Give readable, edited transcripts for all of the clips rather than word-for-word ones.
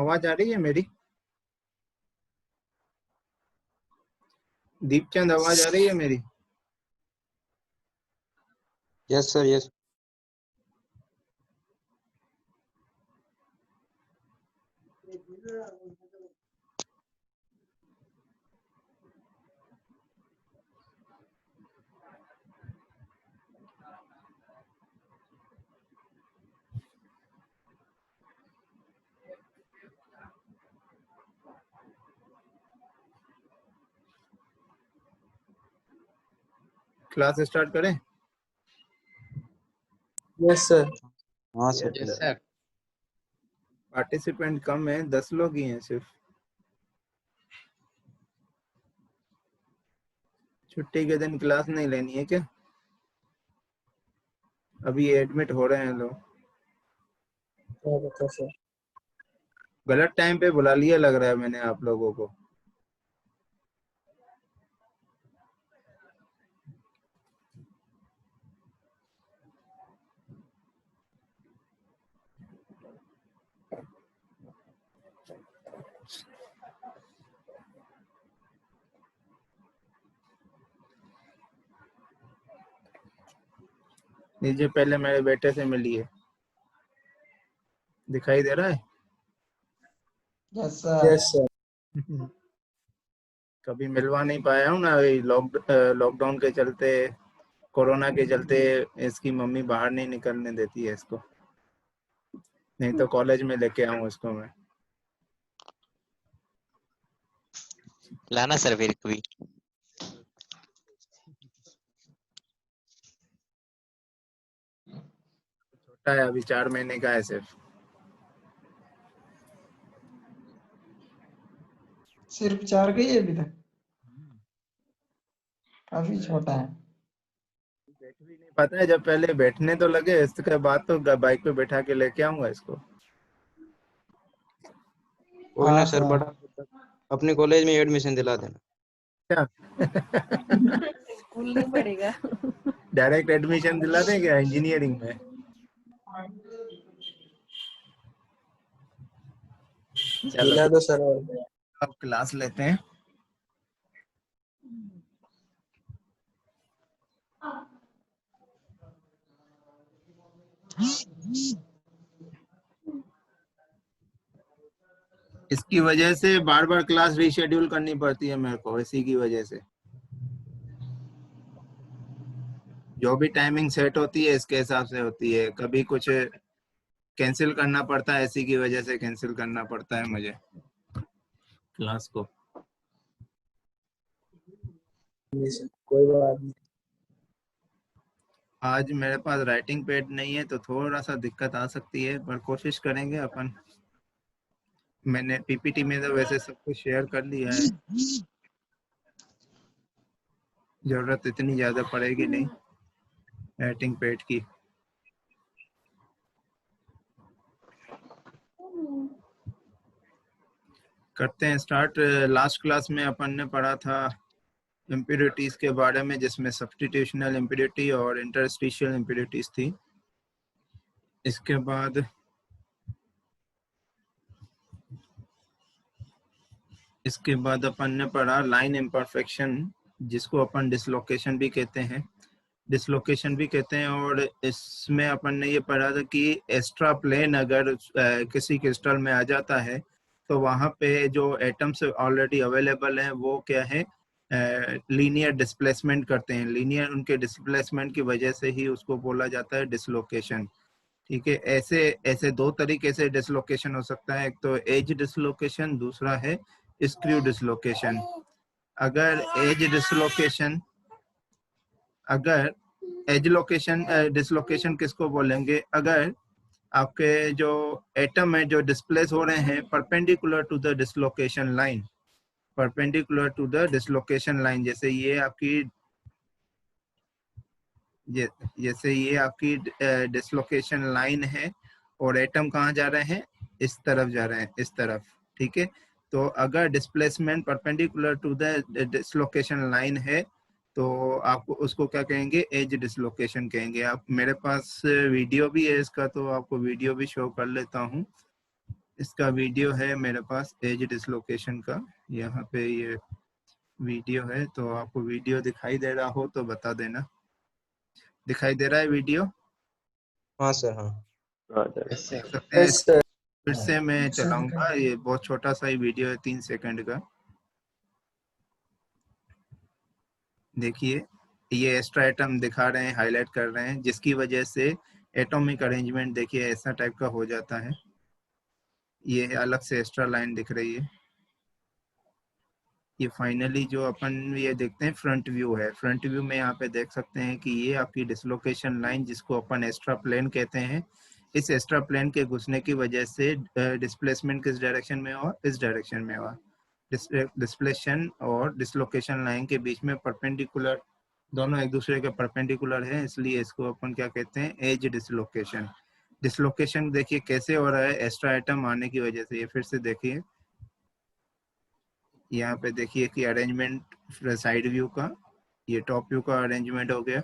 आवाज आ रही है मेरी? दीपचंद, आवाज आ रही है मेरी? Yes sir, yes. Class start करें? Yes sir. हाँ सर। Yes sir. पार्टिसिपेंट कम है, 10 लोग ही हैं सिर्फ। छुट्टी के दिन क्लास नहीं लेनी है क्या? अभी एडमिट हो रहे हैं लोग। क्या बता सर? गलत टाइम पे बुला लिया लग रहा है मैंने आप लोगों को। लीजिए, पहले मेरे बेटे से मिलिए। दिखाई दे रहा है? Yes sir. Yes sir. कभी मिलवा नहीं पाया हूँ ना, लॉकडाउन के चलते, कोरोना के चलते इसकी मम्मी बाहर नहीं निकलने देती है इसको। नहीं तो कॉलेज में लेके आऊँ इसको मैं। लाना सर फिर कभी। छोटा है, अभी 4 महीने का है सिर्फ। सिर्फ 4 का ही है अभी तक? काफी छोटा है। बैठ भी नहीं पाता है। जब पहले बैठने तो लगे, इसके बाद तो बाइक पे बैठा के लेके आऊंगा इसको। कोई ना हाँ सर, सर। बड़ा अपने कॉलेज में एडमिशन दिला देना। क्या? स्कूल नहीं पढ़ेगा। डायरेक्ट एडमिशन दिला दें क्या इंजीनियरिंग में? चलो दिला दो सर। और क्या? अब क्लास लेते हैं। इसकी वजह से बार बार क्लास रीशेड्यूल करनी पड़ती है मेरे को, इसी की वजह से। जो भी टाइमिंग सेट होती है इसके हिसाब से होती है। कभी कुछ कैंसिल करना पड़ता है, इसी की वजह से कैंसिल करना पड़ता है मुझे क्लास को। नहीं सर, कोई बात नहीं। आज मेरे पास राइटिंग पैड नहीं है तो थोड़ा सा दिक्कत आ सकती है, पर कोशिश करेंगे अपन। मैंने पीपीटी में तो वैसे सब कुछ शेयर कर लिया है। जरूरत इतनी ज्यादा पड़ेगी नहीं राइटिंग पैड की। करते हैं स्टार्ट। लास्ट क्लास में अपन ने पढ़ा था इम्प्योरिटीज के बारे में, जिसमें सब्स्टिट्यूशनल इम्प्योरिटी और इंटरस्टिशियल इम्प्योरिटीज थी। इसके बाद अपन ने पढ़ा लाइन इम्परफेक्शन, जिसको अपन डिसलोकेशन भी कहते हैं। और इसमें अपन ने ये पढ़ा था कि एक्स्ट्रा प्लेन अगर किसी क्रिस्टल में आ जाता है तो वहां पे जो एटम्स ऑलरेडी अवेलेबल हैं वो क्या है, लीनियर डिस्प्लेसमेंट करते हैं। लीनियर उनके डिस्प्लेसमेंट की वजह से ही उसको बोला जाता है डिसलोकेशन। ठीक है, ऐसे ऐसे 2 तरीके से डिसलोकेशन हो सकता है। एक तो एज डिसलोकेशन, दूसरा है स्क्रू डिसलोकेशन। अगर एज डिसलोकेशन अगर एज लोकेशन डिसलोकेशन किसको बोलेंगे? अगर आपके जो एटम है जो डिस्प्लेस हो रहे हैं perpendicular to the dislocation line, perpendicular to the dislocation line. जैसे ये आपकी डिसलोकेशन लाइन है और एटम कहाँ जा रहे हैं? इस तरफ जा रहे हैं, इस तरफ। ठीक है, तो अगर displacement perpendicular to the dislocation line है तो आपको उसको क्या कहेंगे? एज डिसलोकेशन कहेंगे। आप, मेरे पास वीडियो भी है इसका, तो आपको वीडियो भी शो कर लेता हूँ। इसका वीडियो है मेरे पास एज डिसलोकेशन का, यहाँ पे ये वीडियो है। तो आपको वीडियो दिखाई दे रहा हो तो बता देना। दिखाई दे रहा है वीडियो? हाँ सर हाँ। देख सकते हैं। Yes sir. फिर से मैं चलाऊंगा, ये बहुत छोटा सा ही वीडियो है, 3 सेकंड का। देखिए ये एक्स्ट्रा एटम दिखा रहे हैं, हाईलाइट कर रहे हैं, जिसकी वजह से एटॉमिक अरेंजमेंट देखिए ऐसा टाइप का हो जाता है। ये अलग से एक्स्ट्रा लाइन दिख रही है। ये फाइनली जो अपन ये देखते हैं फ्रंट व्यू है। फ्रंट व्यू में यहाँ पे देख सकते हैं कि ये आपकी डिसलोकेशन लाइन, जिसको अपन एक्स्ट्रा प्लेन कहते हैं, इस एक्स्ट्रा प्लेन के घुसने की वजह से डिस्प्लेसमेंट किस डायरेक्शन में हुआ? इस डायरेक्शन में हुआ। डिस्प्लेशन और डिसलोकेशन लाइन के बीच में परपेंडिकुलर, दोनों एक दूसरे के परपेंडिकुलर है, इसलिए इसको अपन क्या कहते हैं? As dislocation. डिसलोकेशन देखिए कैसे हो रहा है? एक्स्ट्रा एटम आने की वजह से। ये फिर से देखिए, यहाँ पे देखिए कि अरेंजमेंट साइड व्यू का, ये टॉप व्यू का अरेंजमेंट हो गया।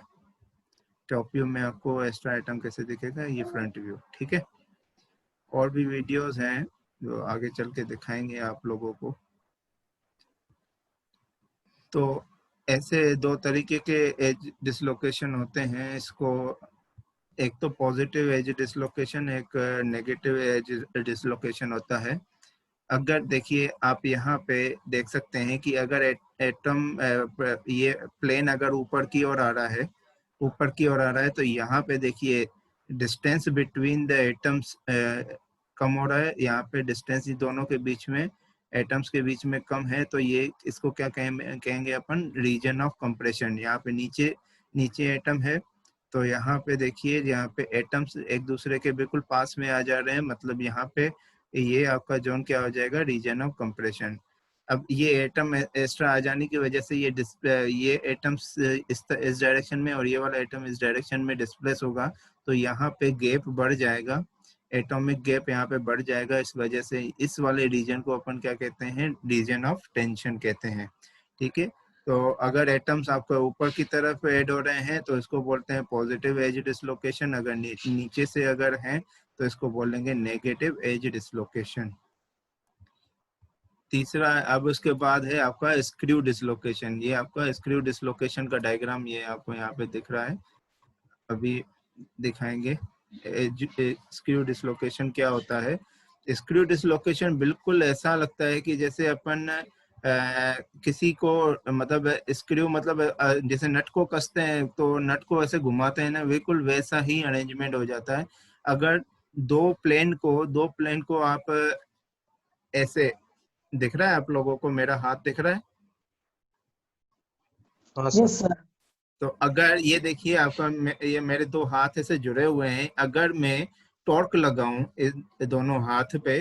टॉप व्यू में आपको एक्स्ट्रा आइटम कैसे दिखेगा? ये फ्रंट व्यू। ठीक है, और भी वीडियोस हैं जो आगे चल के दिखाएंगे आप लोगों को। तो ऐसे 2 तरीके के एज डिसलोकेशन होते हैं। इसको एक तो पॉजिटिव एज डिसलोकेशन, एक नेगेटिव एज डिसलोकेशन होता है। अगर देखिए आप यहाँ पे देख सकते हैं कि अगर एटम ये प्लेन अगर ऊपर की ओर आ रहा है, ऊपर की ओर आ रहा है, तो यहाँ पे देखिए distance between the atoms come हो रहा है। यहाँ पे डिस्टेंस दोनों के बीच में, एटम्स के बीच में कम है, तो ये इसको क्या कहेंगे अपन? Reason of compression. यहाँ पे नीचे नीचे एटम है, तो यहाँ पे देखिए यहाँ पे एटम्स एक दूसरे के बिल्कुल पास में आ जा रहे हैं, मतलब यहाँ पे ये आपका जोन क्या हो जाएगा? Region of compression. अब ये एटम एक्स्ट्रा आ जाने की वजह से ये एटम्स इस डायरेक्शन में और ये वाला एटम इस डायरेक्शन में डिस्प्लेस होगा, तो यहाँ पे गैप बढ़ जाएगा, एटॉमिक गैप यहाँ पे बढ़ जाएगा। इस वजह से इस वाले रीजन को अपन क्या कहते हैं? रीजन ऑफ टेंशन कहते हैं। ठीक है, तो अगर एटम्स आपको ऊपर की तरफ ऐड हो रहे हैं तो इसको बोलते हैं पॉजिटिव एज डिसलोकेशन। अगर नीचे से अगर हैं तो इसको बोलेंगे नेगेटिव एज डिसलोकेशन। तीसरा, अब उसके बाद है आपका स्क्रू डिसलोकेशन। ये आपका स्क्रू डिसलोकेशन का डायग्राम ये आपको यहाँ पे दिख रहा है, अभी दिखाएंगे। स्क्रू डिसलोकेशन क्या होता है? स्क्रू डिसलोकेशन बिल्कुल ऐसा लगता है कि जैसे अपन किसी को, मतलब स्क्रू मतलब जैसे नट को कसते हैं तो नट को ऐसे घुमाते हैं ना, बिल्कुल वैसा ही अरेंजमेंट हो जाता है। अगर दो प्लेन को आप ऐसे, दिख रहा है आप लोगों को मेरा हाथ दिख रहा है? हाँ यस सर। सर। तो अगर ये देखिए आपका ये मेरे 2 हाथ ऐसे जुड़े हुए हैं, अगर मैं टॉर्क लगाऊं इस दोनों हाथ पे,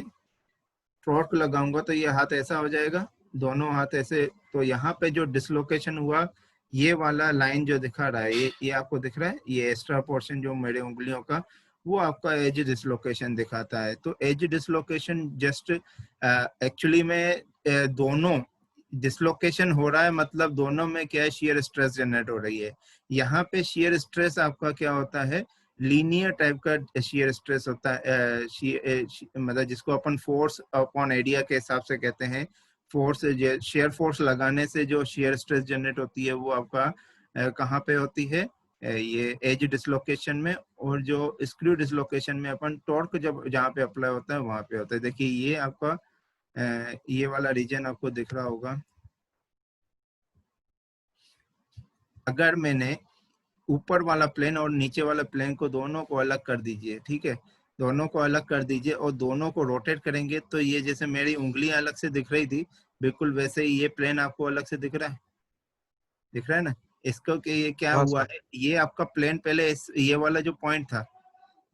टॉर्क लगाऊंगा तो ये हाथ ऐसा हो जाएगा, दोनों हाथ ऐसे। तो यहाँ पे जो डिसलोकेशन हुआ, ये वाला लाइन जो दिखा रहा है, ये आपको दिख रहा है, ये एक्स्ट्रा पोर्शन जो मेरे उंगलियों का, वो आपका एज डिसलोकेशन दिखाता है। तो एज डिसलोकेशन जस्ट एक्चुअली में दोनों डिसलोकेशन हो रहा है, मतलब दोनों में क्या है? शियर स्ट्रेस जनरेट हो रही है। यहाँ पे शियर स्ट्रेस आपका क्या होता है? लीनियर टाइप का शियर स्ट्रेस होता है, मतलब जिसको अपन फोर्स अपॉन एरिया के हिसाब से कहते हैं। फोर्स, शेयर फोर्स लगाने से जो शियर स्ट्रेस जनरेट होती है वो आपका कहाँ पे होती है? ये एज डिसलोकेशन में। और जो स्क्रू डिसलोकेशन में अपन टॉर्क जब जहाँ पे अप्लाई होता है वहां पे होता है। देखिए ये आपका ये वाला रीजन आपको दिख रहा होगा। अगर मैंने ऊपर वाला प्लेन और नीचे वाला प्लेन को, दोनों को अलग कर दीजिए, ठीक है, दोनों को अलग कर दीजिए और दोनों को रोटेट करेंगे, तो ये जैसे मेरी उंगलियां अलग से दिख रही थी, बिल्कुल वैसे ही ये प्लेन आपको अलग से दिख रहा है। दिख रहा है ना इसको? कि ये क्या हाँ हुआ सर। है? ये आपका प्लेन पहले ये वाला जो पॉइंट था,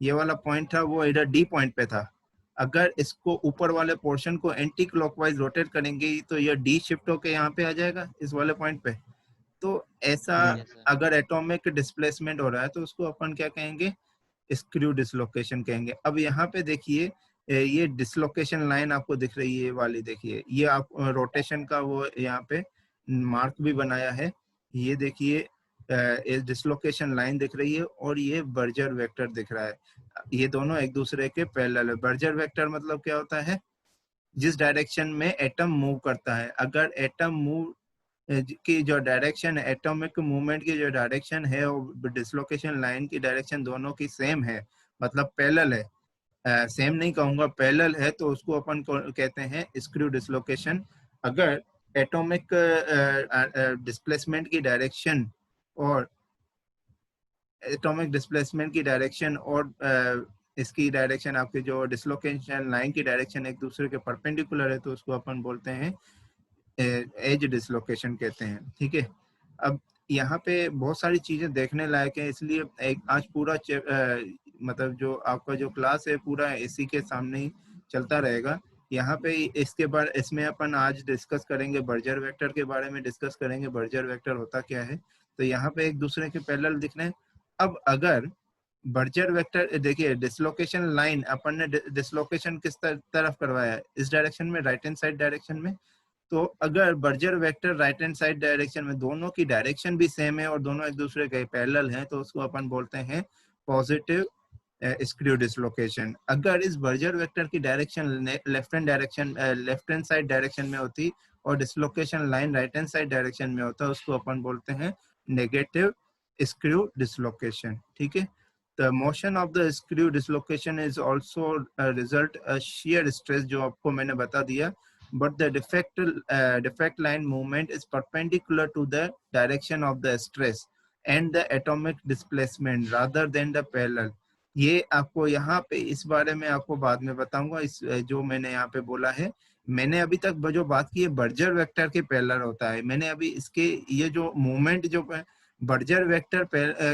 ये वाला पॉइंट था, वो इधर डी पॉइंट पे था। अगर इसको ऊपर वाले पोर्शन को एंटी क्लॉकवाइज रोटेट करेंगे तो ये डी शिफ्ट होके यहाँ पे आ जाएगा, इस वाले पॉइंट पे। तो ऐसा Yes, sir. अगर एटॉमिक डिस्प्लेसमेंट हो रहा है तो उसको अपन क्या कहेंगे? स्क्रू डिसलोकेशन कहेंगे। अब यहाँ पे देखिए ये डिसलोकेशन लाइन आपको दिख रही है, ये वाली देखिए, ये आप रोटेशन का वो यहाँ पे मार्क भी बनाया है। ये देखिए डिसलोकेशन लाइन दिख रही है और ये बर्जर वेक्टर दिख रहा है। ये दोनों एक दूसरे के पैरेलल है। बर्जर वेक्टर मतलब क्या होता है? जिस डायरेक्शन में एटम मूव करता है। अगर एटम मूव की जो डायरेक्शन है, एटॉमिक मूवमेंट की जो डायरेक्शन है और डिसलोकेशन लाइन की डायरेक्शन दोनों की सेम है, मतलब पैरेलल है, सेम नहीं कहूंगा, पैरेलल है, तो उसको अपन कहते हैं स्क्रू डिसलोकेशन। अगर एटॉमिक डिस्प्लेसमेंट की डायरेक्शन और एटॉमिक डिस्प्लेसमेंट की डायरेक्शन और इसकी डायरेक्शन, आपके जो डिसलोकेशन लाइन की डायरेक्शन एक दूसरे के परपेंडिकुलर है, तो उसको अपन बोलते हैं एज डिसलोकेशन कहते हैं। ठीक है, अब यहाँ पे बहुत सारी चीजें देखने लायक है, इसलिए एक आज पूरा मतलब जो आपका जो क्लास है पूरा इसी के सामने ही चलता रहेगा। यहाँ पे इसके बाद इसमें अपन आज डिस्कस करेंगे बर्जर वेक्टर के बारे में, डिस्कस करेंगे बर्जर वेक्टर होता क्या है। तो यहाँ पे एक दूसरे के पैरेलल दिख रहे हैं। अब अगर बर्जर वेक्टर देखिए, डिसलोकेशन लाइन अपन ने डिसलोकेशन किस तरफ करवाया है? इस डायरेक्शन में, राइट हैंड साइड डायरेक्शन में। तो अगर Burgers vector right hand side direction में, दोनों की डायरेक्शन भी सेम है और दोनों एक दूसरे के पैरेलल हैं, तो उसको अपन बोलते हैं पॉजिटिव स्क्रू डिसलोकेशन। अगर इस बर्जर वेक्टर की direction left hand side direction में होती और dislocation line right hand side direction में होता, उसको अपन बोलते हैं नेगेटिव स्क्रू डिसलोकेशन। ठीक है, the motion of the screw dislocation is also a result a shear stress, जो आपको मैंने बता दिया, but the defect line movement is perpendicular to the direction of the stress and the atomic displacement rather than the parallel। ये आपको यहाँ पे इस बारे में आपको बाद में बताऊंगा। इस जो मैंने यहाँ पे बोला है, मैंने अभी तक जो बात की है बर्जर वेक्टर के पैरेलल होता है। मैंने अभी इसके ये जो मूवमेंट जो बर्जर वेक्टर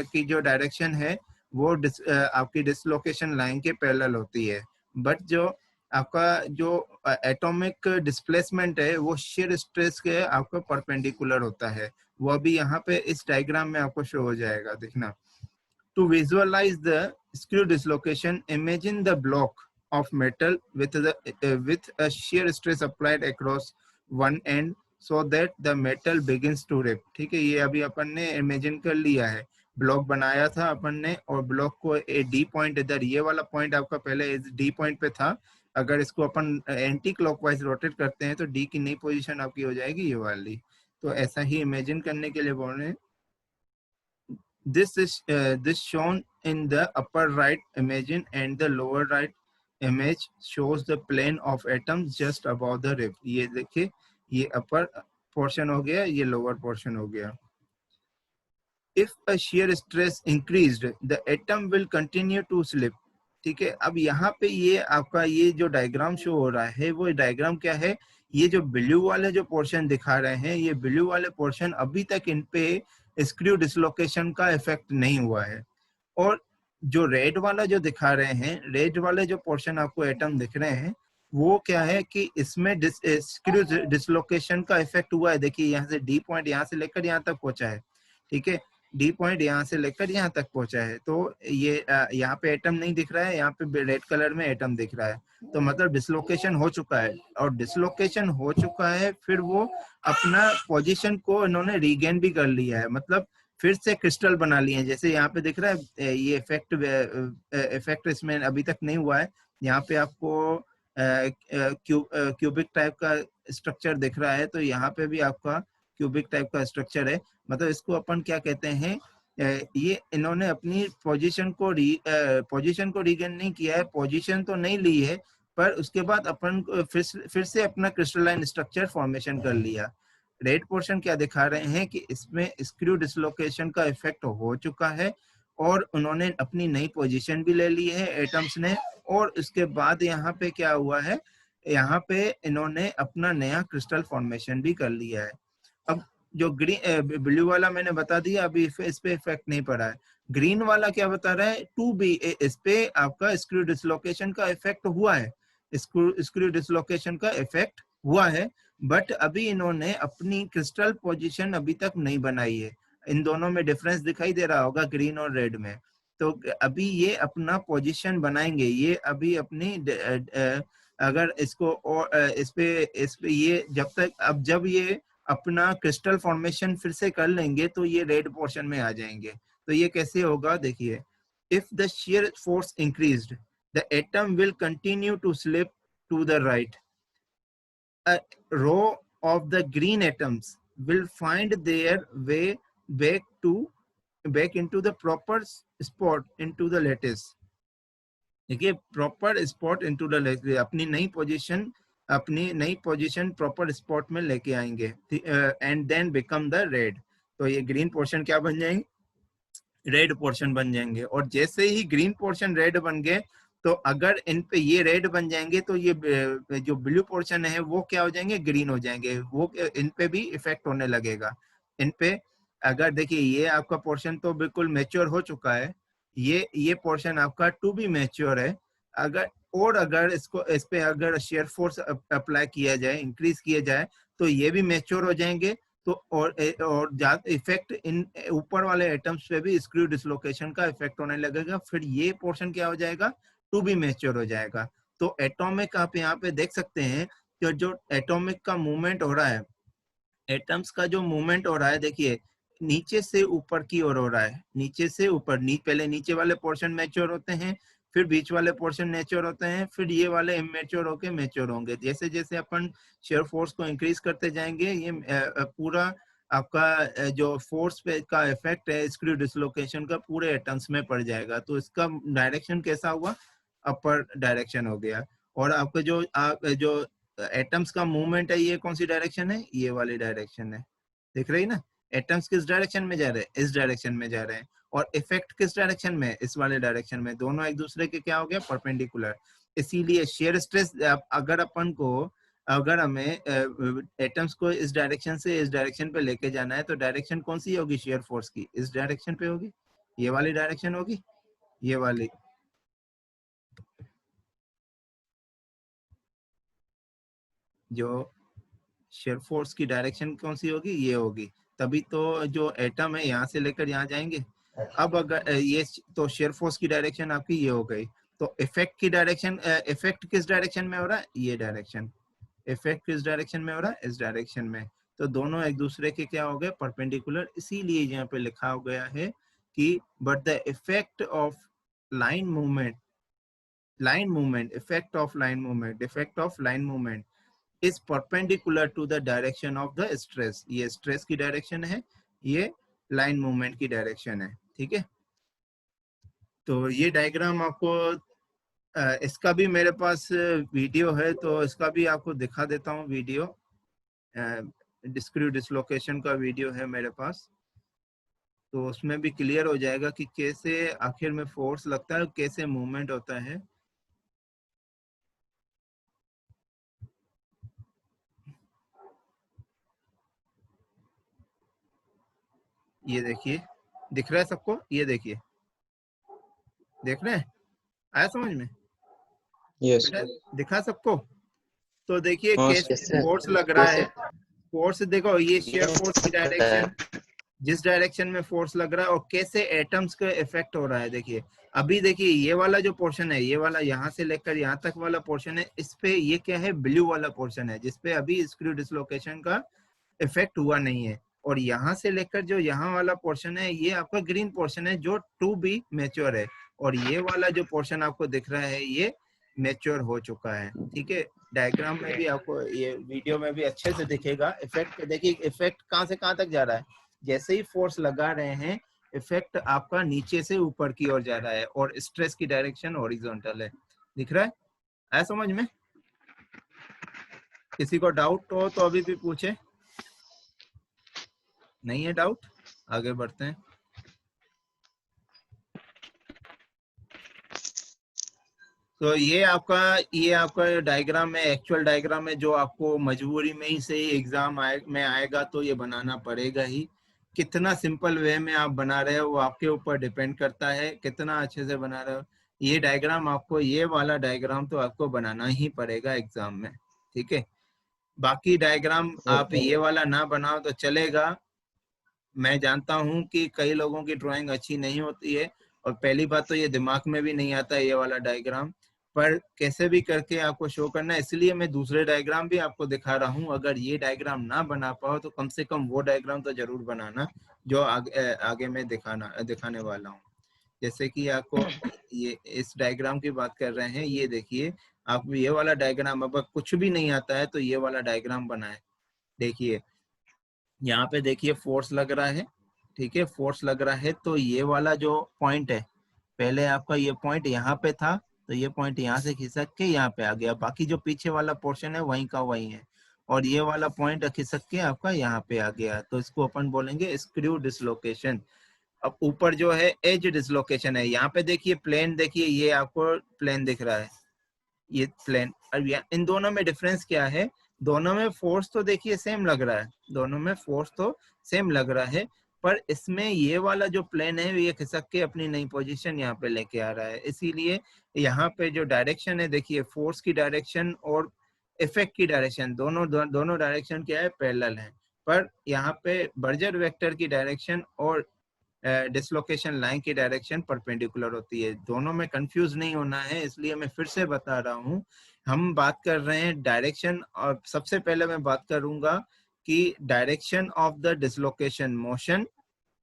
की जो डायरेक्शन है वो आपकी डिसलोकेशन लाइन के पैरेलल होती है, बट जो आपका जो एटॉमिक डिस्प्लेसमेंट है वो shear स्ट्रेस के आपका परपेंडिकुलर होता है। वो अभी यहाँ पे इस डायग्राम में आपको शो हो जाएगा, देखना। To visualize the screw dislocation, imagine the block of metal with a shear stress applied across one end so that the metal begins to rip। ठीक है, ये अभी अपन ने इमेजिन कर लिया है, ब्लॉक बनाया था अपन ने और ब्लॉक को डी पॉइंट, इधर ये वाला पॉइंट आपका पहले डी पॉइंट पे था। अगर इसको अपन एंटी क्लॉकवाइज रोटेट करते हैं तो डी की नई पोजीशन आपकी हो जाएगी ये वाली। तो ऐसा ही इमेजिन करने के लिए बोल रहे हैं। This shown in the upper right image and the lower right image shows the plane of atoms just above the rib। ये देखिए, ये upper portion हो गया, ये lower portion हो गया। If a shear stress increased, the atom will continue to slip। ठीक है, अब यहाँ पे ये आपका ये जो डायग्राम शो हो रहा है, वो डायग्राम क्या है? ये जो ब्लू वाले जो पोर्शन दिखा रहे हैं, ये ब्लू वाले पोर्शन अभी तक इन पे स्क्रू डिसलोकेशन का इफेक्ट नहीं हुआ है। और जो रेड वाला जो दिखा रहे हैं, रेड वाले जो पोर्शन आपको एटम दिख रहे हैं, वो क्या है कि इसमें स्क्रू डिसलोकेशन का इफेक्ट हुआ है। देखिए यहाँ से डी पॉइंट यहाँ से लेकर यहाँ तक पहुंचा है। ठीक है, डी पॉइंट यहाँ से लेकर यहाँ तक पहुंचा है। तो ये यहाँ पे एटम नहीं दिख रहा है, यहाँ पे रेड कलर में एटम दिख रहा है। तो मतलब डिसलोकेशन हो चुका है, और डिसलोकेशन हो चुका है फिर वो अपना पोजीशन को इन्होंने रीगेन भी कर लिया है, मतलब फिर से क्रिस्टल बना लिए हैं। जैसे यहाँ पे दिख रहा है ये इफेक्ट इसमें अभी तक नहीं हुआ है। यहाँ पे आपको क्यूबिक टाइप का स्ट्रक्चर दिख रहा है, तो यहाँ पे भी आपका क्यूबिक टाइप का स्ट्रक्चर है। मतलब इसको अपन क्या कहते हैं, ये इन्होंने अपनी पोजीशन को रीगेन नहीं किया है, पोजीशन तो नहीं ली है, पर उसके बाद अपन फिर से अपना क्रिस्टलाइन स्ट्रक्चर फॉर्मेशन कर लिया। रेड पोर्शन क्या दिखा रहे हैं कि इसमें स्क्रू डिसलोकेशन का इफेक्ट हो चुका है और उन्होंने अपनी नई पोजीशन भी ले ली है एटम्स ने। और उसके बाद यहाँ पे क्या हुआ है, यहाँ पे इन्होंने अपना नया क्रिस्टल फॉर्मेशन भी कर लिया है। अब जो ब्लू वाला मैंने बता दिया, अभी इस पे इफेक्ट नहीं पड़ा है। ग्रीन वाला क्या बता रहा है, 2B, इस पे आपका स्क्रू डिसलोकेशन का इफेक्ट हुआ है, स्क्रू डिसलोकेशन का इफेक्ट हुआ है, बट अभी इन्होंने अपनी क्रिस्टल पोजीशन अभी तक नहीं बनाई है। इन दोनों में डिफरेंस दिखाई दे रहा होगा ग्रीन और रेड में। तो अभी ये अपना पोजीशन बनाएंगे, ये अभी अपनी अगर इसको इस पे ये जब अपना क्रिस्टल फॉर्मेशन फिर से कर लेंगे तो ये रेड पोर्शन में आ जाएंगे। तो ये कैसे होगा देखिए, if the shear force increased, the atom will continue to slip to the right. A row of the green atoms will find their way back into the proper spot into the lattice. देखिए, proper spot into the lattice, अपनी नई position proper spot में लेके आएंगे, and then become the red. तो ये green portion क्या बन जाएंगे, रेड पोर्शन बन जाएंगे। और जैसे ही ग्रीन पोर्शन रेड बन गए तो अगर इन पे ये रेड बन जाएंगे तो ये जो ब्लू पोर्शन है वो क्या हो जाएंगे, ग्रीन हो जाएंगे। वो इन पे भी इफेक्ट होने लगेगा। इन पे अगर देखिए, ये आपका पोर्शन तो बिल्कुल मैच्योर हो चुका है, ये पोर्शन आपका टू बी मैच्योर है। अगर इस पे अगर शेयर फोर्स अप्लाई किया जाए, इंक्रीज किया जाए, तो ये भी मैच्योर हो जाएंगे। तो और इफेक्ट इन ऊपर वाले एटम्स पे भी स्क्रू डिसलोकेशन का इफेक्ट होने लगेगा। फिर ये पोर्शन क्या हो जाएगा, टू बी मैच्योर हो जाएगा। तो एटॉमिक आप यहाँ पे देख सकते हैं कि जो एटॉमिक का मूवमेंट हो रहा है, एटम्स का जो मूवमेंट हो रहा है, देखिए नीचे से ऊपर की ओर हो रहा है, नीचे से ऊपर। पहले नीचे वाले पोर्शन मैच्योर होते हैं, फिर बीच वाले पोर्शन मैच्योर होते हैं, फिर ये वाले इमेच्योर होके मैच्योर होंगे। जैसे जैसे अपन शेयर फोर्स को इंक्रीज करते जाएंगे, ये पूरा आपका जो फोर्स पे का इफेक्ट है स्क्रू डिसलोकेशन का पूरे एटम्स में पड़ जाएगा। तो इसका डायरेक्शन कैसा हुआ, अपर डायरेक्शन हो गया। और आपका जो एटम्स का मूवमेंट है, ये कौन सी डायरेक्शन है, ये वाली डायरेक्शन है, दिख रही ना। एटम्स किस डायरेक्शन में जा रहे हैं, इस डायरेक्शन में जा रहे हैं। और इफेक्ट किस डायरेक्शन में, इस वाले डायरेक्शन में। दोनों एक दूसरे के क्या हो गया, परपेंडिकुलर। इसीलिए शेयर स्ट्रेस अगर हमें एटम्स को इस डायरेक्शन से इस डायरेक्शन पे लेके जाना है, तो डायरेक्शन कौन सी होगी शेयर फोर्स की, इस डायरेक्शन पे होगी, ये वाली डायरेक्शन होगी, ये वाली। जो शेयर फोर्स की डायरेक्शन कौन सी होगी, ये होगी। तभी तो जो एटम है यहाँ से लेकर यहाँ जाएंगे। अब अगर ये तो शेयर फोर्स की डायरेक्शन आपकी ये हो गई। तो इफेक्ट की डायरेक्शन, इफेक्ट किस डायरेक्शन में हो रहा है, ये डायरेक्शन। इफेक्ट किस डायरेक्शन में हो रहा है, इस डायरेक्शन में। तो दोनों एक दूसरे के क्या हो गए, परपेंडिकुलर। इसीलिए यहाँ पे लिखा हो गया है कि but the effect of line movement effect of line movement is perpendicular to the direction of the stress। ये स्ट्रेस की डायरेक्शन है, ये लाइन मूवमेंट की डायरेक्शन है, ठीक है। तो ये डायग्राम आपको इसका भी मेरे पास वीडियो है, तो इसका भी आपको दिखा देता हूँ वीडियो। स्क्रू डिसलोकेशन का वीडियो है मेरे पास, तो उसमें भी क्लियर हो जाएगा कि कैसे आखिर में फोर्स लगता है, कैसे मूवमेंट होता है। ये देखिए, दिख रहा है सबको, ये देखिए, देख रहे हैं, आया समझ में? यस दिखा सबको? तो देखिए हाँ, कैसे फोर्स लग रहा है। फोर्स देखो, ये शेयर फोर्स की डायरेक्शन, जिस डायरेक्शन में फोर्स लग रहा है, और कैसे एटम्स का इफेक्ट हो रहा है। देखिए अभी देखिए, ये वाला जो पोर्शन है, ये वाला यहाँ से लेकर यहाँ तक वाला पोर्शन है, इस पे ये क्या है, ब्लू वाला पोर्शन है, जिसपे अभी स्क्रू डिसलोकेशन का इफेक्ट हुआ नहीं है। और यहाँ से लेकर जो यहाँ वाला पोर्शन है, ये आपका ग्रीन पोर्शन है, जो टू बी मैच्योर है। और ये वाला जो पोर्शन आपको दिख रहा है, ये मैच्योर हो चुका है, ठीक है। डायग्राम में भी आपको, ये वीडियो में भी अच्छे से दिखेगा इफेक्ट। देखिए इफेक्ट कहाँ से कहाँ तक जा रहा है, जैसे ही फोर्स लगा रहे हैं, इफेक्ट आपका नीचे से ऊपर की ओर जा रहा है, और स्ट्रेस की डायरेक्शन हॉरिजॉन्टल है। दिख रहा है, आया समझ में? किसी को डाउट हो तो अभी भी पूछे, नहीं है डाउट, आगे बढ़ते हैं। तो ये आपका डायग्राम है, एक्चुअल डायग्राम है, जो आपको मजबूरी में ही से एग्जाम में आएगा, तो ये बनाना पड़ेगा ही। कितना सिंपल वे में आप बना रहे हो वो आपके ऊपर डिपेंड करता है, कितना अच्छे से बना रहे हो। ये डायग्राम आपको, ये वाला डायग्राम तो आपको बनाना ही पड़ेगा एग्जाम में, ठीक है। बाकी डायग्राम आप ये वाला ना बनाओ तो चलेगा। मैं जानता हूँ कि कई लोगों की ड्राइंग अच्छी नहीं होती है, और पहली बात तो ये दिमाग में भी नहीं आता ये वाला डायग्राम। पर कैसे भी करके आपको शो करना है, इसलिए मैं दूसरे डायग्राम भी आपको दिखा रहा हूँ। अगर ये डायग्राम ना बना पाओ तो कम से कम वो डायग्राम तो जरूर बनाना जो आगे मैं दिखाने वाला हूँ। जैसे कि आपको ये इस डायग्राम की बात कर रहे हैं, ये देखिए आप ये वाला डायग्राम, अब कुछ भी नहीं आता है तो ये वाला डायग्राम बनाए। देखिए यहाँ पे देखिए फोर्स लग रहा है, ठीक है, फोर्स लग रहा है। तो ये वाला जो पॉइंट है, पहले आपका ये पॉइंट यहाँ पे था, तो ये पॉइंट यहाँ से खिसक के यहाँ पे आ गया, बाकी जो पीछे वाला पोर्शन है वहीं का वहीं है, और ये वाला पॉइंट खिसक के आपका यहाँ पे आ गया, तो इसको अपन बोलेंगे स्क्रू डिसलोकेशन। अब ऊपर जो है एज डिसलोकेशन है। यहाँ पे देखिए प्लेन, देखिए ये आपको प्लेन दिख रहा है, ये प्लेन। अब इन दोनों में डिफरेंस क्या है? दोनों में फोर्स तो देखिए सेम लग रहा है, दोनों में फोर्स तो सेम लग रहा है, पर इसमें ये वाला जो प्लेन है ये खिसक के अपनी नई पोजीशन यहाँ पे लेके आ रहा है। इसीलिए यहाँ पे जो डायरेक्शन है, देखिए फोर्स की डायरेक्शन और इफेक्ट की डायरेक्शन, दोनों डायरेक्शन क्या है, पैरेलल है। पर यहाँ पे बर्जर वेक्टर की डायरेक्शन और डिसलोकेशन लाइन की डायरेक्शन परपेंडिकुलर होती है। दोनों में कंफ्यूज नहीं होना है, इसलिए मैं फिर से बता रहा हूँ। हम बात कर रहे हैं डायरेक्शन, और सबसे पहले मैं बात करूंगा कि direction of the dislocation motion,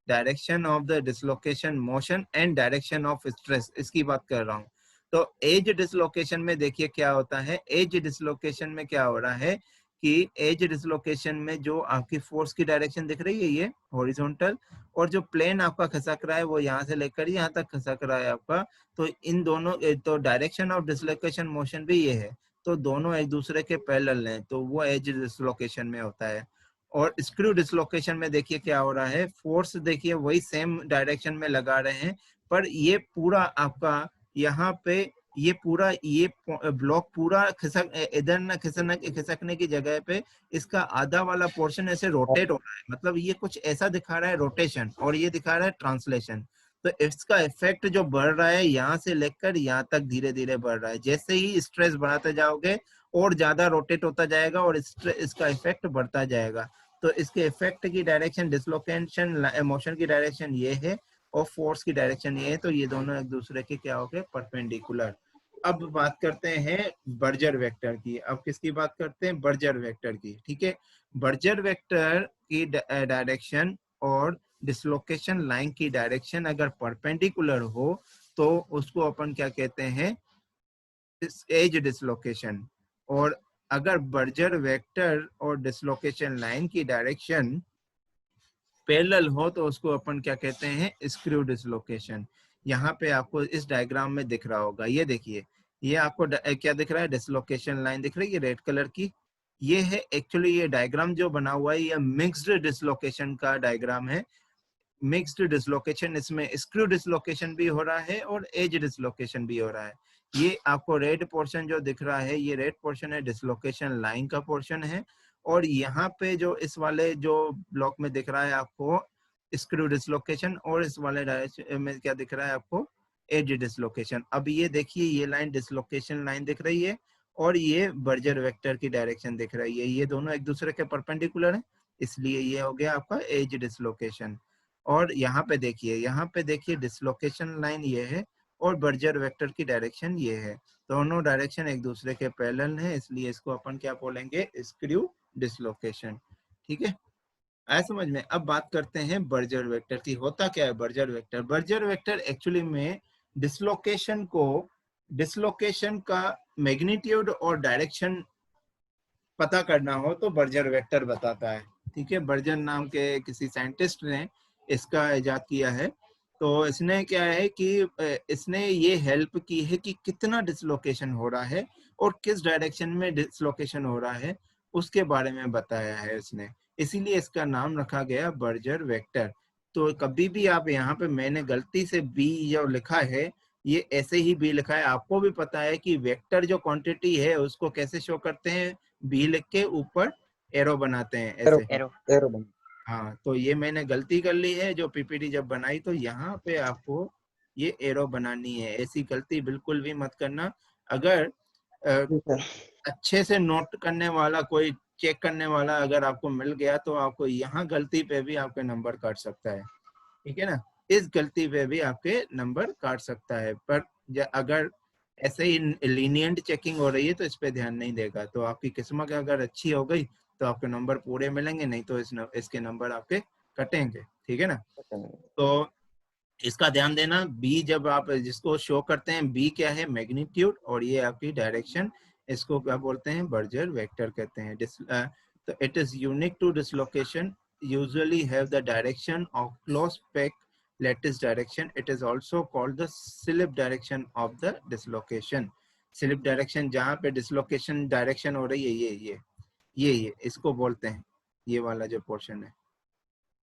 direction of the dislocation motion and direction of stress, इसकी बात कर रहा हूँ। तो एज डिसलोकेशन में देखिए क्या होता है, एज डिसलोकेशन में क्या हो रहा है कि एज डिसलोकेशन में जो आपकी फोर्स की डायरेक्शन दिख रही है ये हॉरिजॉन्टल, और जो प्लेन आपका खसक रहा है वो यहाँ से लेकर यहाँ तक खसक रहा है आपका, तो इन दोनों, तो डायरेक्शन ऑफ डिसलोकेशन मोशन भी ये है, तो दोनों एक दूसरे के पैरेलल हैं, तो वो एज डिसलोकेशन में होता है। और स्क्रू डिसलोकेशन में देखिए क्या हो रहा है, फोर्स देखिए वही सेम डायरेक्शन में लगा रहे हैं, पर ये पूरा आपका यहाँ पे ये पूरा ये ब्लॉक पूरा खिसक, इधर न खिसकने की जगह पे इसका आधा वाला पोर्शन ऐसे रोटेट हो रहा है, मतलब ये कुछ ऐसा दिखा रहा है रोटेशन, और ये दिखा रहा है ट्रांसलेशन। तो इसका इफेक्ट जो बढ़ रहा है यहाँ से लेकर यहाँ तक धीरे धीरे बढ़ रहा है। जैसे ही स्ट्रेस बढ़ाते जाओगे और ज्यादा रोटेट होता जाएगा और इसका इफेक्ट बढ़ता जाएगा। तो इसके इफेक्ट की डायरेक्शन डिसलोकेशन मोशन की डायरेक्शन ये है और फोर्स की डायरेक्शन ये है, तो ये दोनों एक दूसरे के क्या हो गए, परपेंडिकुलर। अब बात करते हैं बर्जर वेक्टर की। अब किसकी बात करते हैं, बर्जर वेक्टर की, ठीक है। बर्जर वेक्टर की डायरेक्शन और डिसलोकेशन लाइन की डायरेक्शन अगर परपेंडिकुलर हो तो उसको अपन क्या कहते हैं, एज डिसलोकेशन। और अगर बर्जर वेक्टर और डिसलोकेशन लाइन की डायरेक्शन पैरेलल हो तो उसको अपन क्या कहते हैं, स्क्रू डिसलोकेशन। यहाँ पे आपको इस डायग्राम में दिख रहा होगा, ये देखिए, ये आपको क्या दिख रहा है, डिसलोकेशन लाइन दिख रही है रेड कलर की। ये है एक्चुअली, ये डायग्राम जो बना हुआ है ये मिक्स्ड डिसलोकेशन का डायग्राम है। मिक्स्ड डिसलोकेशन, इसमें स्क्रू डिसलोकेशन भी हो रहा है और एज डिसलोकेशन भी हो रहा है। ये आपको रेड पोर्शन जो दिख रहा है, ये रेड पोर्शन है डिसलोकेशन लाइन का पोर्शन है, और यहाँ पे जो इस वाले जो ब्लॉक में दिख रहा है आपको स्क्रू डिसलोकेशन, और इस वाले डायरेक्शन में क्या दिख रहा है आपको, एज डिसलोकेशन। अब ये देखिए, ये लाइन डिसलोकेशन लाइन दिख रही है और ये बर्जर वेक्टर की डायरेक्शन दिख रही है, ये दोनों एक दूसरे के परपेंडिकुलर है, इसलिए ये हो गया आपका एज डिसलोकेशन। और यहाँ पे देखिए डिसलोकेशन लाइन ये है और बर्जर वेक्टर की डायरेक्शन ये है, दोनों डायरेक्शन एक दूसरे के पैरेलल है, इसलिए इसको अपन क्या बोलेंगे, स्क्रू डिसलोकेशन, ठीक है, आया समझ में। अब बात करते हैं बर्जर वेक्टर की। होता क्या है Berger vector, Berger vector actually में डिसलोकेशन का मैग्नीट्यूड और डायरेक्शन पता करना हो तो बर्जर वेक्टर बताता है, ठीक है। बर्जर नाम के किसी साइंटिस्ट ने इसका इजाद किया है, तो इसने क्या है कि इसने ये हेल्प की है कि कितना डिसलोकेशन हो रहा है और किस डायरेक्शन में डिसलोकेशन हो रहा है उसके बारे में बताया है इसने, इसीलिए इसका नाम रखा गया बर्जर वेक्टर। तो कभी भी आप यहाँ पे, मैंने गलती से बी जो लिखा है ये ऐसे ही बी लिखा है, आपको भी पता है कि वेक्टर जो क्वांटिटी है उसको कैसे शो करते हैं, बी लिख के ऊपर एरो बनाते हैं ऐसे। एरो बन। हाँ, तो ये मैंने गलती कर ली है, जो पीपीटी जब बनाई तो यहाँ पे आपको ये एरो बनानी है, ऐसी गलती बिल्कुल भी मत करना। अगर अच्छे से नोट करने वाला, कोई चेक करने वाला अगर आपको मिल गया तो आपको यहाँ गलती पे भी आपके नंबर काट सकता है, ठीक है ना, इस गलती पे भी आपके नंबर काट सकता है। पर अगर ऐसे ही लीनियंट चेकिंग हो रही है तो इस पे ध्यान नहीं देगा। तो आपकी किस्मत अगर अच्छी हो गई तो आपके नंबर पूरे मिलेंगे, नहीं तो इसके नंबर आपके कटेंगे, ठीक है ना। तो इसका ध्यान देना, बी जब आप जिसको शो करते हैं, बी क्या है, मैग्नीट्यूड, और ये आपकी डायरेक्शन, इसको क्या बोलते हैं, बर्जर वेक्टर कहते हैं। तो it is unique to dislocation, usually have the direction of close pack lattice direction. It is also called the slip direction of the dislocation. slip direction जहाँ पे dislocation direction हो रही है, ये इसको बोलते हैं, ये वाला जो पोर्शन है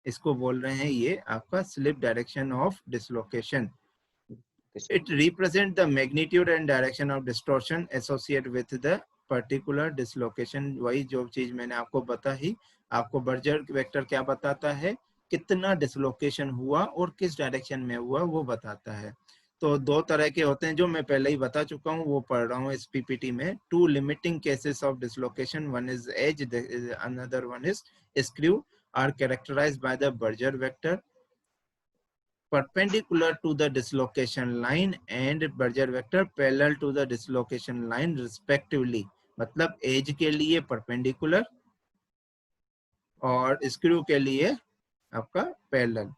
इसको बोल रहे हैं ये आपका slip direction of dislocation. It represents the magnitude and direction of distortion associated with the particular dislocation. वही जो चीज मैंने आपको बताई, आपको बर्जर वेक्टर क्या बताता है, कितना डिसलोकेशन हुआ और किस डायरेक्शन में हुआ वो बताता है। तो दो तरह के होते हैं जो मैं पहले ही बता चुका हूँ, वो पढ़ रहा हूँ इस पीपीटी में। Two limiting cases of dislocation, one is edge, another one is screw, are characterized by the Burgers vector perpendicular to the dislocation line and Berger vector parallel to the dislocation line respectively. मतलब as के लिए perpendicular और screw के लिए आपका parallel.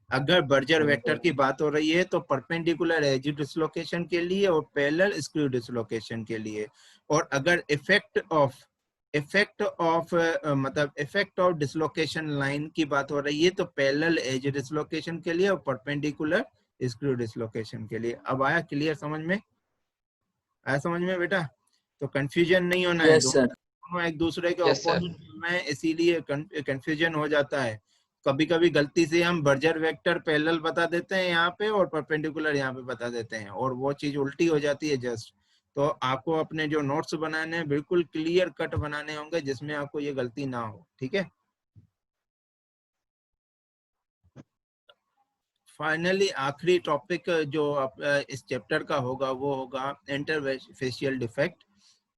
अगर Burgers vector की बात हो रही है तो परपेंडिकुलर एज डिसलोकेशन के लिए और पैरेलल स्क्रू डिसलोकेशन के लिए। और अगर इफेक्ट ऑफ मतलब इफेक्ट ऑफ डिसलोकेशन लाइन की बात हो रही है तो पैरेलल एज डिसलोकेशन के लिए और परपेंडिकुलर स्क्रू डिसलोकेशन के लिए। अब आया क्लियर समझ में? आया समझ में बेटा? तो कंफ्यूजन नहीं होना है, दोनों एक दूसरे के ऑपोजिट में, इसीलिए कंफ्यूजन हो जाता है। कभी कभी गलती से हम बर्जर वेक्टर पैरेलल बता देते हैं यहाँ पे और परपेंडिकुलर यहाँ पे बता देते हैं और वो चीज उल्टी हो जाती है जस्ट। तो आपको अपने जो नोट्स बनाने हैं बिल्कुल क्लियर कट बनाने होंगे जिसमें आपको ये गलती ना हो, ठीक है। फाइनली आखिरी टॉपिक जो इस चैप्टर का होगा वो होगा इंटरफेशियल डिफेक्ट,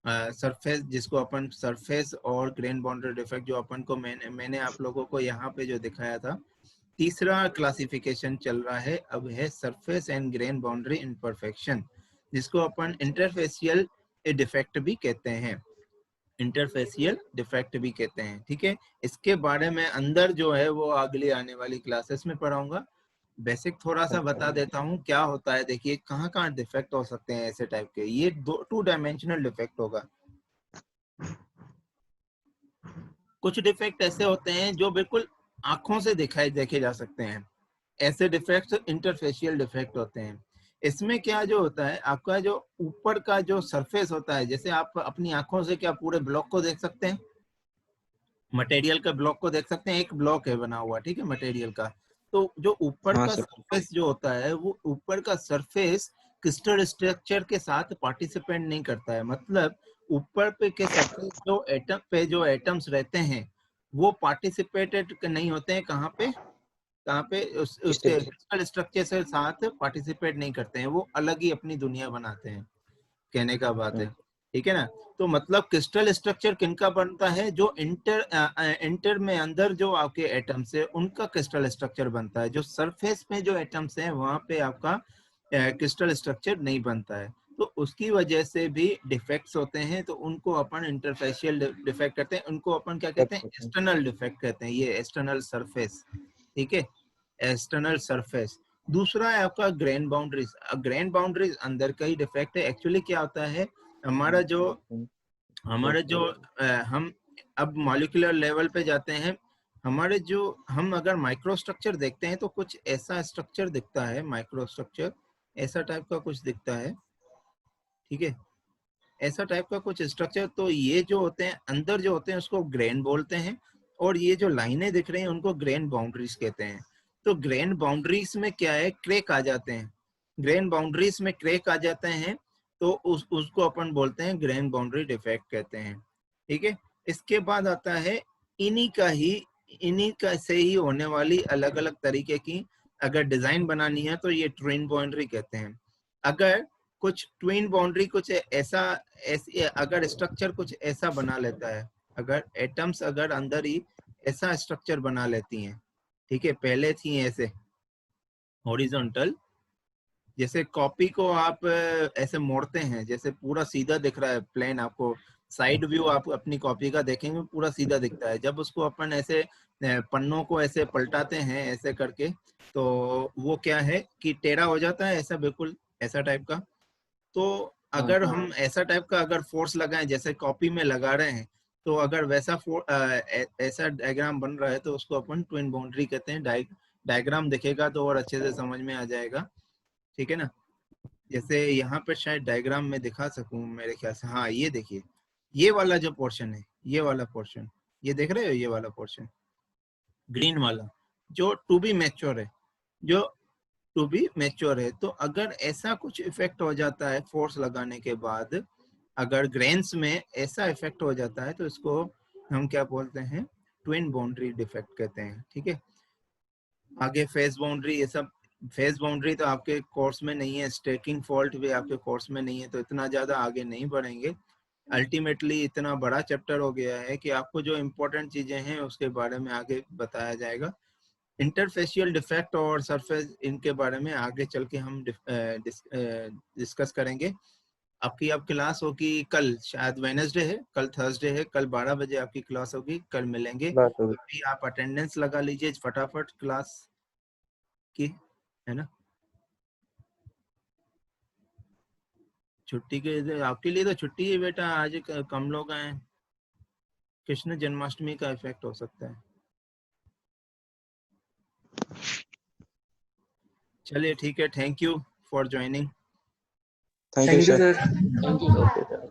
सरफेस, जिसको अपन सरफेस और ग्रेन बाउंड्री डिफेक्ट, जो अपन को मैंने आप लोगों को यहाँ पे जो दिखाया था। तीसरा क्लासिफिकेशन चल रहा है अब है surface and grain boundary imperfection, जिसको अपन इंटरफेशियल डिफेक्ट भी कहते हैं, इंटरफेशियल डिफेक्ट भी कहते हैं, ठीक है। इसके बारे में अंदर जो है वो अगली आने वाली क्लासेस में पढ़ाऊंगा। बेसिक थोड़ा सा बता देता हूँ क्या होता है। देखिए कहाँ कहाँ डिफेक्ट हो सकते हैं ऐसे टाइप के, ये 2 डायमेंशनल डिफेक्ट होगा। कुछ डिफेक्ट ऐसे होते हैं जो बिल्कुल आंखों से देखे जा सकते हैं, ऐसे डिफेक्ट इंटरफेशियल डिफेक्ट होते हैं। इसमें क्या जो होता है, आपका जो ऊपर का जो सरफेस होता है, जैसे आप अपनी आंखों से क्या पूरे ब्लॉक को देख सकते हैं, मटेरियल का ब्लॉक को देख सकते हैं, एक ब्लॉक है बना हुआ, ठीक है, मटेरियल का। तो जो ऊपर का सरफेस जो होता है, वो ऊपर का सरफेस क्रिस्टल स्ट्रक्चर के साथ पार्टिसिपेट नहीं करता है। मतलब ऊपर पे के सरफेस जो एटम पे जो एटम्स रहते हैं वो पार्टिसिपेटेड नहीं होते हैं। कहाँ पे उसके क्रिस्टल स्ट्रक्चर से साथ पार्टिसिपेट नहीं करते हैं, वो अलग ही अपनी दुनिया बनाते हैं, कहने का बात है, ठीक है ना। तो मतलब क्रिस्टल स्ट्रक्चर किनका बनता है, जो इंटर में अंदर जो आपके एटम्स है उनका क्रिस्टल स्ट्रक्चर बनता है। जो सरफेस में जो एटम्स हैं वहां पे आपका क्रिस्टल स्ट्रक्चर नहीं बनता है। तो उसकी वजह से भी डिफेक्ट्स होते हैं, तो उनको अपन इंटरफेशियल डिफेक्ट कहते हैं। उनको अपन क्या कहते हैं, एक्सटर्नल डिफेक्ट कहते हैं। ये एक्सटर्नल सरफेस, ठीक है, एक्सटर्नल सरफेस। दूसरा है आपका ग्रेन बाउंड्रीज। ग्रेन बाउंड्रीज अंदर का ही डिफेक्ट है। एक्चुअली क्या होता है, हमारा जो हम अब मॉलिक्यूलर लेवल पे जाते हैं, हमारे जो हम अगर माइक्रो स्ट्रक्चर देखते हैं तो कुछ ऐसा स्ट्रक्चर दिखता है, माइक्रो स्ट्रक्चर ऐसा टाइप का कुछ दिखता है, ठीक है, ऐसा टाइप का कुछ स्ट्रक्चर। तो ये जो होते हैं अंदर जो होते हैं उसको ग्रेन बोलते हैं, और ये जो लाइनें दिख रही हैं उनको ग्रेन बाउंड्रीज कहते हैं। तो ग्रेन बाउंड्रीज में क्या है, क्रैक आ जाते हैं, ग्रेन बाउंड्रीज में क्रैक आ जाते हैं, तो उसको अपन बोलते हैं ग्रेन बाउंड्री डिफेक्ट कहते हैं, ठीक है। इसके बाद आता है इन्हीं का से ही होने वाली अलग अलग तरीके की अगर डिजाइन बनानी है तो ये ट्विन बाउंड्री कहते हैं। अगर कुछ ट्विन बाउंड्री कुछ ऐसा अगर स्ट्रक्चर कुछ ऐसा बना लेता है, अगर एटम्स अगर अंदर ही ऐसा स्ट्रक्चर बना लेती हैं, ठीक है, पहले थी ऐसे हॉरिजॉन्टल, जैसे कॉपी को आप ऐसे मोड़ते हैं, जैसे पूरा सीधा दिख रहा है प्लेन, आपको साइड व्यू आप अपनी कॉपी का देखेंगे पूरा सीधा दिखता है। जब उसको अपन ऐसे पन्नों को ऐसे पलटाते हैं ऐसे करके, तो वो क्या है कि टेढ़ा हो जाता है, ऐसा बिल्कुल ऐसा टाइप का। तो अगर हम ऐसा टाइप का अगर फोर्स लगाएं जैसे कॉपी में लगा रहे हैं, तो अगर वैसा ऐसा डायग्राम बन रहा है तो उसको अपन ट्विन बाउंड्री कहते हैं। डायग्राम दिखेगा तो और अच्छे से समझ में आ जाएगा, ठीक है ना। जैसे यहाँ पे शायद डायग्राम में दिखा सकूं मेरे ख्याल से, हाँ ये देखिए, ये वाला जो पोर्शन है, ये वाला पोर्शन, ये देख रहे हो, ये वाला पोर्शन ग्रीन वाला जो टू बी मैच्योर है, जो टू बी मैच्योर है। तो अगर ऐसा कुछ इफेक्ट हो जाता है फोर्स लगाने के बाद, अगर ग्रेन्स में ऐसा इफेक्ट हो जाता है, तो इसको हम क्या बोलते हैं, ट्विन बाउंड्री डिफेक्ट कहते हैं, ठीक है। आगे फेस बाउंड्री, ये सब फेस बाउंड्री तो आपके कोर्स में नहीं है, स्टेकिंग फॉल्ट भी आपके कोर्स में नहीं है, तो इतना ज्यादा आगे नहीं बढ़ेंगे। अल्टीमेटली इतना बड़ा चैप्टर हो गया है कि आपको जो इम्पोर्टेंट चीजें हैं उसके बारे में आगे बताया जाएगा। इंटरफेशियल डिफेक्ट और सरफेस, इनके बारे में आगे चल के हम डिस्कस करेंगे। आपकी अब क्लास होगी कल, शायद वेडनेसडे है, कल थर्सडे है, कल 12 बजे आपकी क्लास होगी, कल मिलेंगे। बात होगी। अभी आप अटेंडेंस लगा लीजिए फटाफट क्लास की, है ना। छुट्टी के आपके लिए तो छुट्टी है बेटा, आज कम लोग आए, कृष्ण जन्माष्टमी का इफेक्ट हो सकता है। चलिए ठीक है, thank you for joining. Thank you sir. Sir. Okay sir.